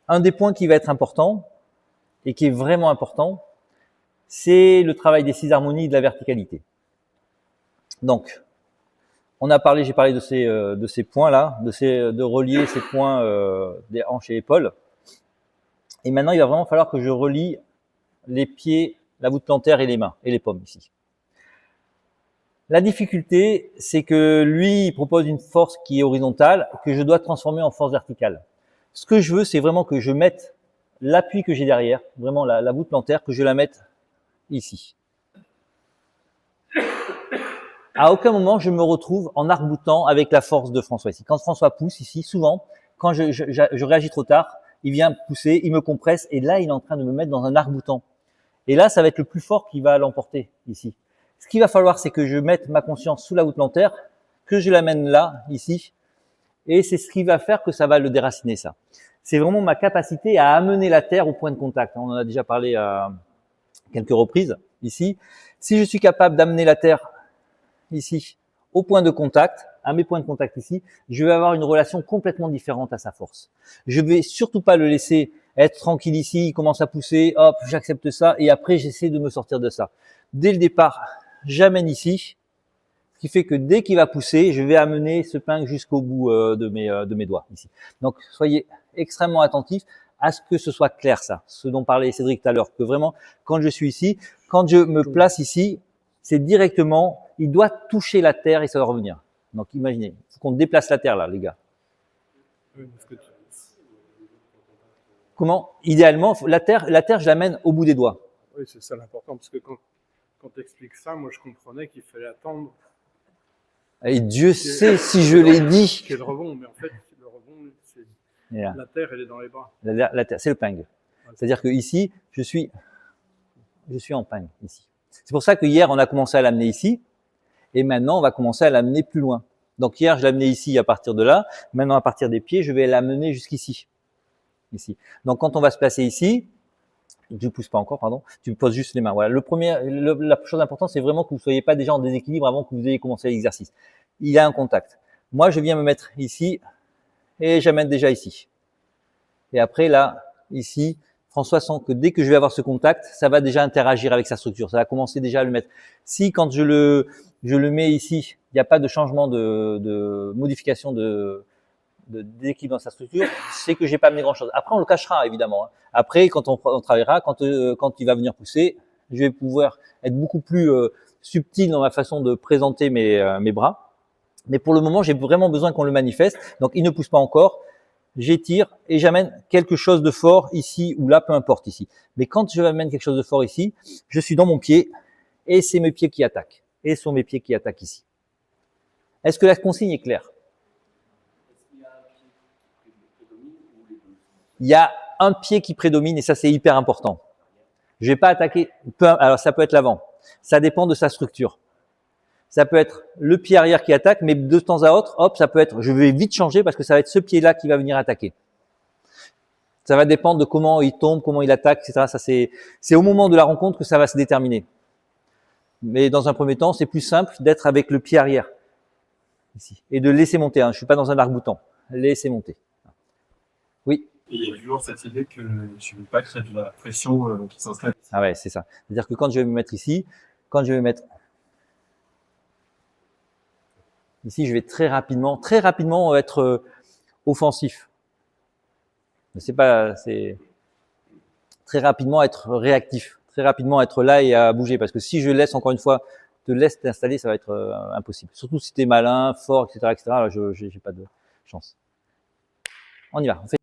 un des points qui va être important, et qui est vraiment important, c'est le travail des 6 harmonies et de la verticalité. Donc, j'ai parlé de ces points-là, de relier ces points des hanches et épaules. Et maintenant, il va vraiment falloir que je relie les pieds, la voûte plantaire et les mains, et les paumes ici. La difficulté, c'est que lui, il propose une force qui est horizontale, que je dois transformer en force verticale. Ce que je veux, c'est vraiment que je mette l'appui que j'ai derrière, vraiment la voûte plantaire, que je la mette ici. À aucun moment, je me retrouve en arc-boutant avec la force de François ici. Quand François pousse ici, souvent, quand je réagis trop tard, il vient pousser, il me compresse, et là, il est en train de me mettre dans un arc-boutant. Et là, ça va être le plus fort qui va l'emporter ici. Ce qu'il va falloir, c'est que je mette ma conscience sous la voûte plantaire, que je l'amène là, ici, et c'est ce qui va faire que ça va le déraciner, ça. C'est vraiment ma capacité à amener la terre au point de contact. On en a déjà parlé à quelques reprises ici. Si je suis capable d'amener la terre ici au point de contact, à mes points de contact ici, je vais avoir une relation complètement différente à sa force. Je vais surtout pas le laisser être tranquille ici, il commence à pousser, hop, j'accepte ça, et après j'essaie de me sortir de ça. Dès le départ, j'amène ici, ce qui fait que dès qu'il va pousser, je vais amener ce ping jusqu'au bout de mes doigts ici. Donc soyez extrêmement attentifs à ce que ce soit clair, ça, ce dont parlait Cédric tout à l'heure, que vraiment, quand je suis ici, quand je me place ici, c'est directement, il doit toucher la terre et ça doit revenir. Donc imaginez, il faut qu'on déplace la terre là, les gars. Comment? Idéalement, la terre, je l'amène au bout des doigts. Oui, c'est ça l'important, parce que quand tu expliques ça, moi je comprenais qu'il fallait attendre. Et Dieu sait si je l'ai dit. C'est le rebond, mais en fait, le rebond, c'est la terre, elle est dans les bras. La terre, c'est le ping. C'est-à-dire que ici, je suis en ping ici. C'est pour ça que hier, on a commencé à l'amener ici, et maintenant, on va commencer à l'amener plus loin. Donc hier, je l'amenais ici à partir de là. Maintenant, à partir des pieds, je vais l'amener jusqu'ici. Ici. Donc quand on va se placer ici, tu ne pousses pas encore, pardon, tu poses juste les mains. Voilà. La chose importante, c'est vraiment que vous ne soyez pas déjà en déséquilibre avant que vous ayez commencé l'exercice. Il y a un contact. Moi, je viens me mettre ici et j'amène déjà ici. Et après, là, ici, François sent que dès que je vais avoir ce contact, ça va déjà interagir avec sa structure. Ça va commencer déjà à le mettre. Si quand je le mets ici, il n'y a pas de changement de modification d'équilibre dans sa structure, c'est que j'ai pas amené grand chose. Après, on le cachera, évidemment. Après, quand on travaillera, quand il va venir pousser, je vais pouvoir être beaucoup plus subtil dans ma façon de présenter mes bras. Mais pour le moment, j'ai vraiment besoin qu'on le manifeste. Donc, il ne pousse pas encore. J'étire et j'amène quelque chose de fort ici ou là, peu importe ici. Mais quand je amène quelque chose de fort ici, je suis dans mon pied et c'est mes pieds qui attaquent. Et ce sont mes pieds qui attaquent ici. Est-ce que la consigne est claire? Il y a un pied qui prédomine et ça, c'est hyper important. Je vais pas attaquer, alors ça peut être l'avant. Ça dépend de sa structure. Ça peut être le pied arrière qui attaque, mais de temps à autre, hop, ça peut être, je vais vite changer parce que ça va être ce pied-là qui va venir attaquer. Ça va dépendre de comment il tombe, comment il attaque, etc. Ça, c'est au moment de la rencontre que ça va se déterminer. Mais dans un premier temps, c'est plus simple d'être avec le pied arrière. Ici. Et de laisser monter. Je suis pas dans un arc-boutant. Laissez monter. Oui. Et il y a toujours cette idée que je ne veux pas créer de la pression qui s'installe. Ah ouais, c'est ça. C'est-à-dire que quand je vais me mettre ici, quand je vais me mettre ici, je vais très rapidement être offensif. Mais c'est très rapidement être réactif, très rapidement être là et à bouger. Parce que si je laisse, encore une fois, te laisse t'installer, ça va être impossible. Surtout si t'es malin, fort, etc., etc. Là, j'ai pas de chance. On y va. On fait